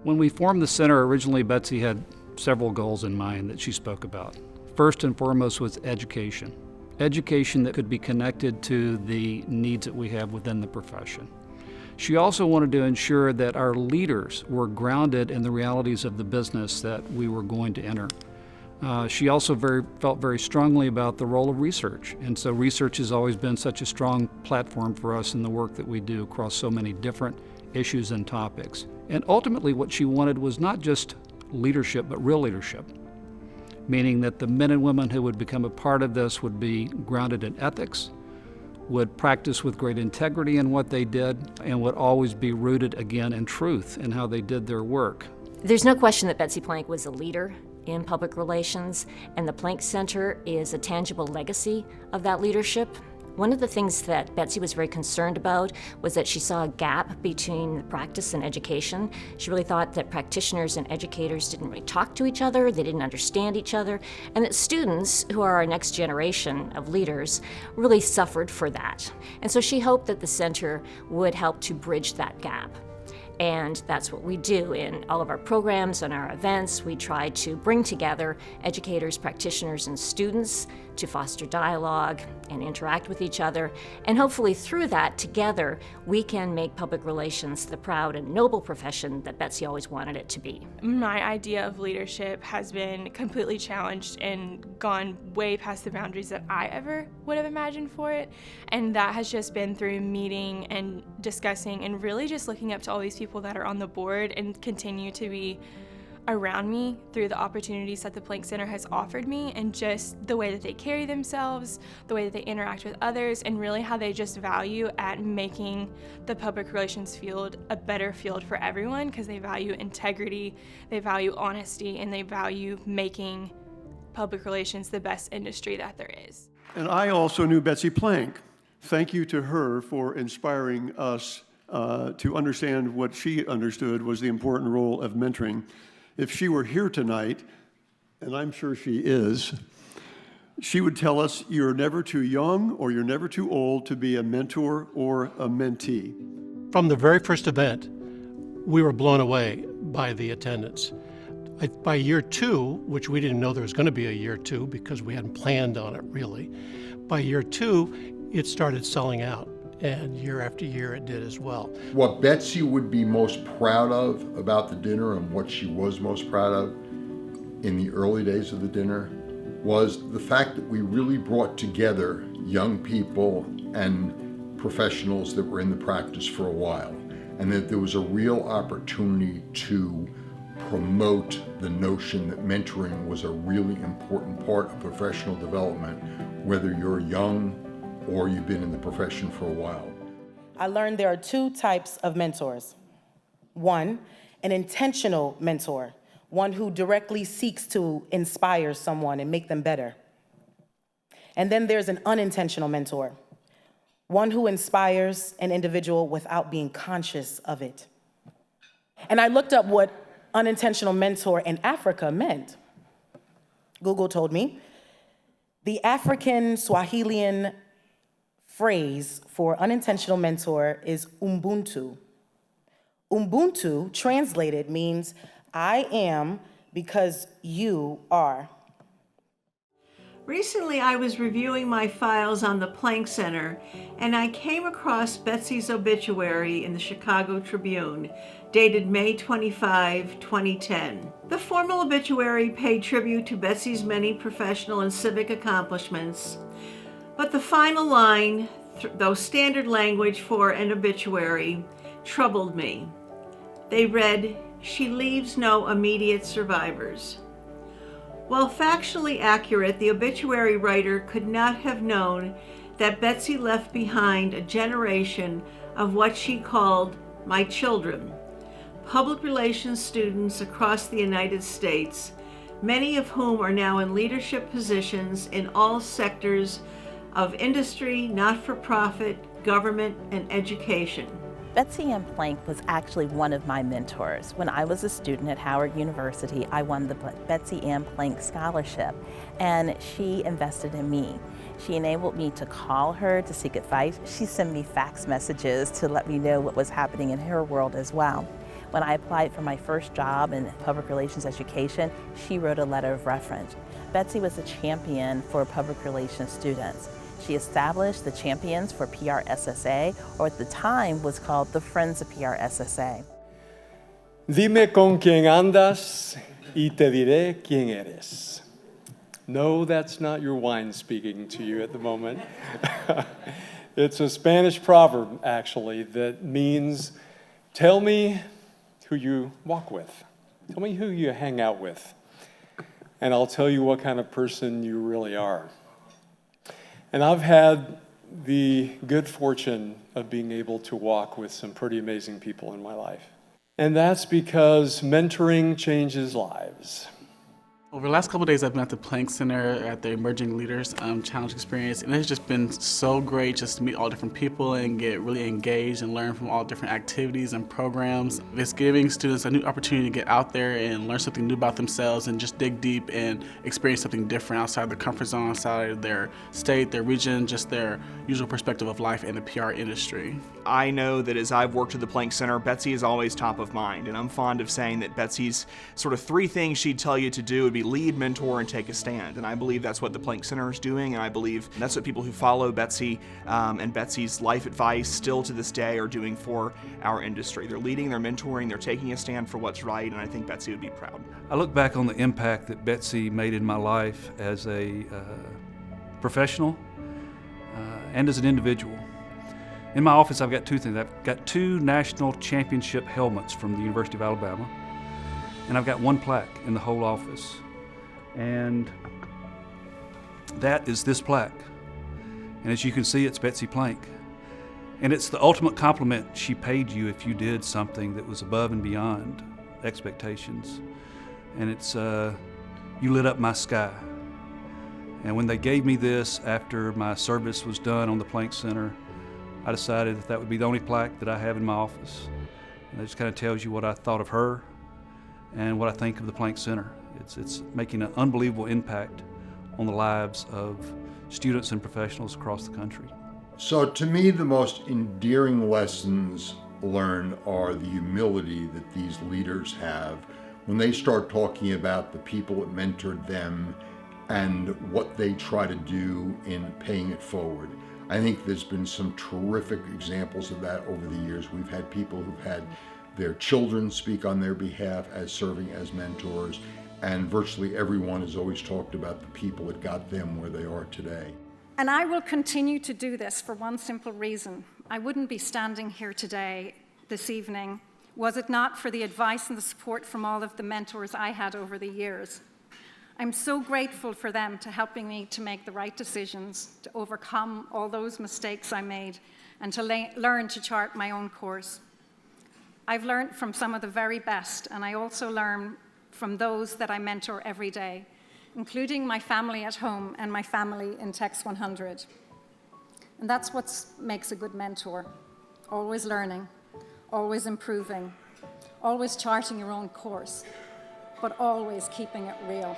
When we formed the center, originally Betsy had several goals in mind that she spoke about. First and foremost was education. Education that could be connected to the needs that we have within the profession. She also wanted to ensure that our leaders were grounded in the realities of the business that we were going to enter. She also felt very strongly about the role of research, and so research has always been such a strong platform for us in the work that we do across so many different issues and topics. And ultimately what she wanted was not just leadership, but real leadership, meaning that the men and women who would become a part of this would be grounded in ethics, would practice with great integrity in what they did, and would always be rooted again in truth in how they did their work. There's no question that Betsy Plank was a leader in public relations, and the Plank Center is a tangible legacy of that leadership. One of the things that Betsy was very concerned about was that she saw a gap between practice and education. She really thought that practitioners and educators didn't really talk to each other, they didn't understand each other, and that students, who are our next generation of leaders, really suffered for that. And so she hoped that the center would help to bridge that gap. And that's what we do in all of our programs and our events. We try to bring together educators, practitioners, and students to foster dialogue and interact with each other. And hopefully through that, together, we can make public relations the proud and noble profession that Betsy always wanted it to be. My idea of leadership has been completely challenged and gone way past the boundaries that I ever would have imagined for it. And that has just been through meeting and discussing and really just looking up to all these people that are on the board and continue to be around me through the opportunities that the Plank Center has offered me, and just the way that they carry themselves, the way that they interact with others, and really how they just value at making the public relations field a better field for everyone, because they value integrity, they value honesty, and they value making public relations the best industry that there is. And I also knew Betsy Plank. Thank you to her for inspiring us to understand what she understood was the important role of mentoring. If she were here tonight, and I'm sure she is, she would tell us you're never too young or you're never too old to be a mentor or a mentee. From the very first event, we were blown away by the attendance. By year 2, which we didn't know there was going to be a year 2 because we hadn't planned on it really, by year 2, it started selling out. And year after year it did as well. What Betsy would be most proud of about the dinner, and what she was most proud of in the early days of the dinner, was the fact that we really brought together young people and professionals that were in the practice for a while, and that there was a real opportunity to promote the notion that mentoring was a really important part of professional development, whether you're young or you've been in the profession for a while. I learned there are 2 types of mentors. One, an intentional mentor, one who directly seeks to inspire someone and make them better. And then there's an unintentional mentor, one who inspires an individual without being conscious of it. And I looked up what unintentional mentor in Africa meant. Google told me the African Swahilian phrase for unintentional mentor is Ubuntu. Ubuntu, translated, means I am because you are. Recently, I was reviewing my files on the Plank Center, and I came across Betsy's obituary in the Chicago Tribune, dated May 25, 2010. The formal obituary paid tribute to Betsy's many professional and civic accomplishments, but the final line, though standard language for an obituary, troubled me. They read, "She leaves no immediate survivors." While factually accurate, the obituary writer could not have known that Betsy left behind a generation of what she called my children, public relations students across the United States, many of whom are now in leadership positions in all sectors of industry, not-for-profit, government, and education. Betsy Ann Plank was actually one of my mentors. When I was a student at Howard University, I won the Betsy Ann Plank Scholarship, and she invested in me. She enabled me to call her to seek advice. She sent me fax messages to let me know what was happening in her world as well. When I applied for my first job in public relations education, she wrote a letter of reference. Betsy was a champion for public relations students. She established the Champions for PRSSA, or at the time was called the Friends of PRSSA. Dime con quién andas y te diré quién eres. No, that's not your wine speaking to you at the moment. It's a Spanish proverb, actually, that means, tell me who you walk with. Tell me who you hang out with, and I'll tell you what kind of person you really are. And I've had the good fortune of being able to walk with some pretty amazing people in my life. And that's because mentoring changes lives. Over the last couple of days, I've been at the Plank Center at the Emerging Leaders Challenge Experience, and it's just been so great just to meet all different people and get really engaged and learn from all different activities and programs. It's giving students a new opportunity to get out there and learn something new about themselves and just dig deep and experience something different outside their comfort zone, outside of their state, their region, just their usual perspective of life in the PR industry. I know that as I've worked at the Plank Center, Betsy is always top of mind, and I'm fond of saying that Betsy's sort of 3 things she'd tell you to do would be lead, mentor, and take a stand. And I believe that's what the Plank Center is doing, and I believe that's what people who follow Betsy and Betsy's life advice still to this day are doing for our industry. They're leading, they're mentoring, they're taking a stand for what's right, and I think Betsy would be proud. I look back on the impact that Betsy made in my life as a professional and as an individual. In my office, I've got 2 things. I've got 2 national championship helmets from the University of Alabama, and I've got 1 plaque in the whole office. And that is this plaque. And as you can see, it's Betsy Plank. And it's the ultimate compliment she paid you if you did something that was above and beyond expectations. And it's, you lit up my sky. And when they gave me this after my service was done on the Plank Center, I decided that would be the only plaque that I have in my office. And it just kind of tells you what I thought of her and what I think of the Plank Center. It's making an unbelievable impact on the lives of students and professionals across the country. So to me, the most endearing lessons learned are the humility that these leaders have when they start talking about the people that mentored them and what they try to do in paying it forward. I think there's been some terrific examples of that over the years. We've had people who've had their children speak on their behalf as serving as mentors, and virtually everyone has always talked about the people that got them where they are today. And I will continue to do this for one simple reason. I wouldn't be standing here today, this evening, was it not for the advice and the support from all of the mentors I had over the years. I'm so grateful for them to helping me to make the right decisions, to overcome all those mistakes I made, and to learn to chart my own course. I've learned from some of the very best, and I also learn from those that I mentor every day, including my family at home and my family in Tex 100. And that's what makes a good mentor. Always learning, always improving, always charting your own course, but always keeping it real.